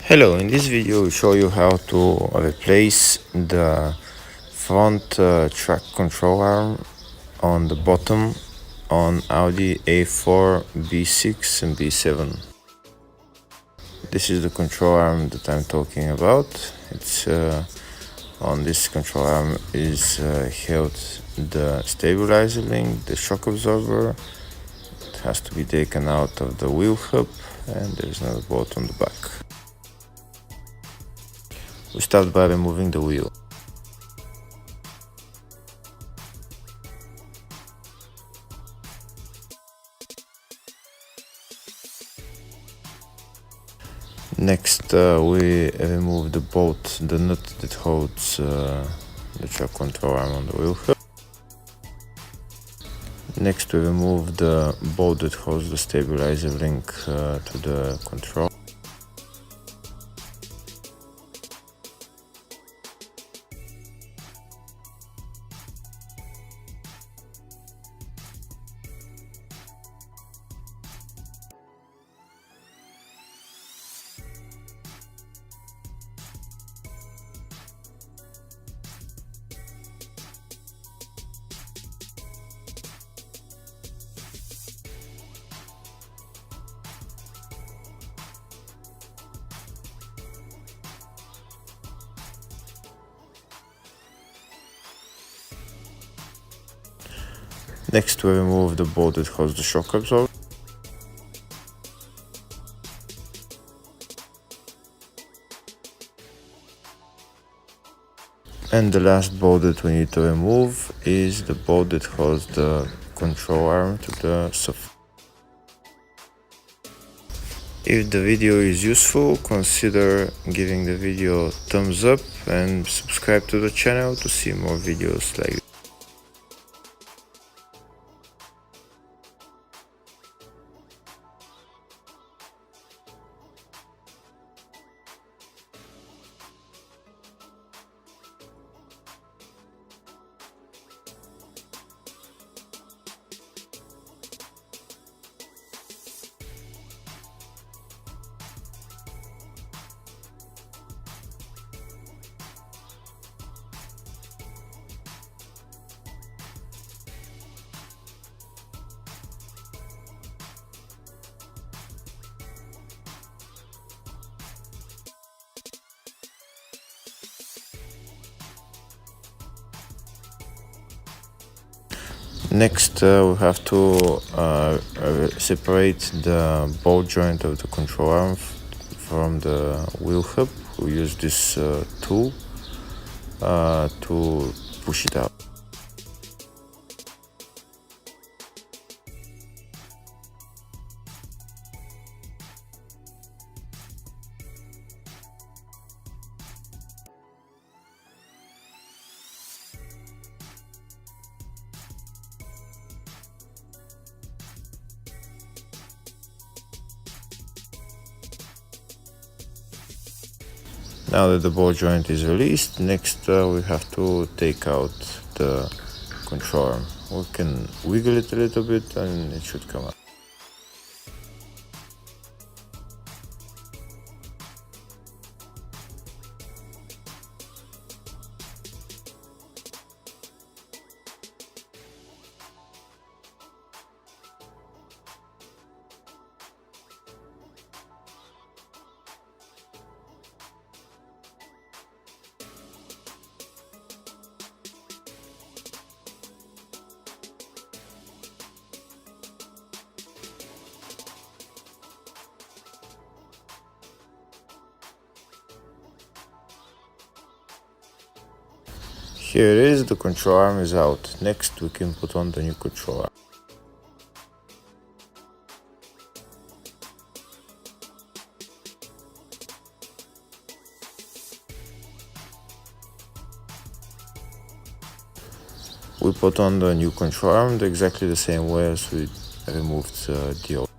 Hello, in this video we show you how to replace the front track control arm on the bottom on Audi A4 B6 and B7. This is the control arm that I'm talking about. It's on this control arm is held the stabilizer link, the shock absorber. It has to be taken out of the wheel hub, and there's another bolt on the back. We start by removing the wheel. Next, we remove the bolt, the nut that holds the track control arm on the wheel hub. Next, we remove the bolt that holds the stabilizer link to the control. Next, we remove the bolt that holds the shock absorber. And the last bolt that we need to remove is the bolt that holds the control arm to the sofa. If the video is useful, consider giving the video a thumbs up and subscribe to the channel to see more videos like this. Next, we have to separate the ball joint of the control arm from the wheel hub. We use this tool to push it out. Now that the ball joint is released, next we have to take out the control arm. We can wiggle it a little bit and it should come out. Here it is, the control arm is out. Next we can put on the new control arm. We put on the new control arm exactly the same way as we removed the old.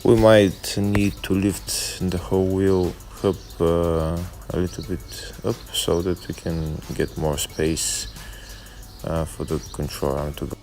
We might need to lift the whole wheel hub a little bit up so that we can get more space for the control arm to go.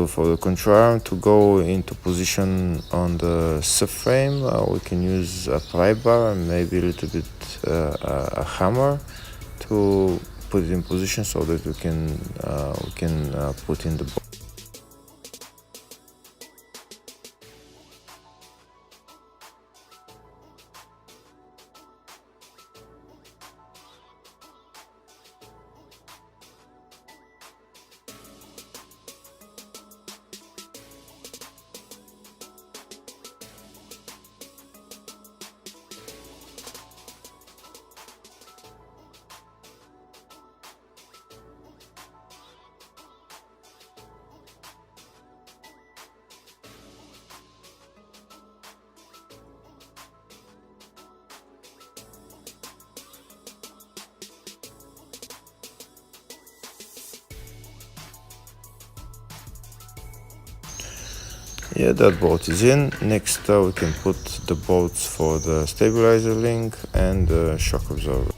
For the control arm to go into position on the subframe, we can use a pry bar and maybe a little bit a hammer to put it in position so that we can put in the bolt. Yeah, that bolt is in. Next we can put the bolts for the stabilizer link and the shock absorber.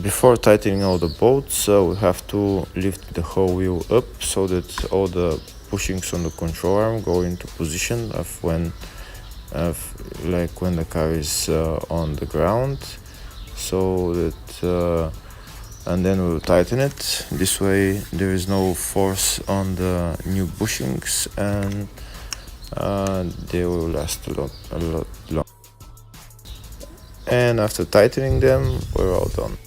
Before tightening all the bolts, we have to lift the whole wheel up so that all the bushings on the control arm go into position like when the car is on the ground, so that and then we'll tighten it. This way there is no force on the new bushings and they will last a lot long. And after tightening them, we're all done.